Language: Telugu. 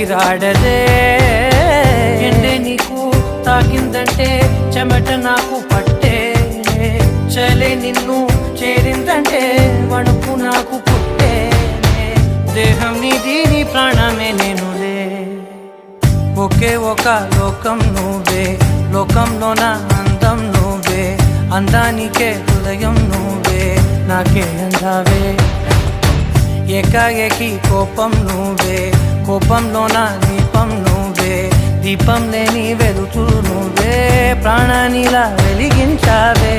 ఊపిరాడదే ఎండే నీకు తాకిందంటే చెమట నాకు పట్టే చలే నిన్ను చేరిందంటే వణుకు నాకు పుట్టే దేహం నీది నీ ప్రాణమే నేనులే ఒకే ఒక లోకం నువ్వే లోకంలో నా అందం నువ్వే అందానికే హృదయం నువ్వే నాకే అందావే ఏకాఏకి కోపం నువ్వే కోపంలో నా దీపం నువ్వే దీపం లేని వెలుతురు నువ్వే ప్రాణానిలా వెలిగించావే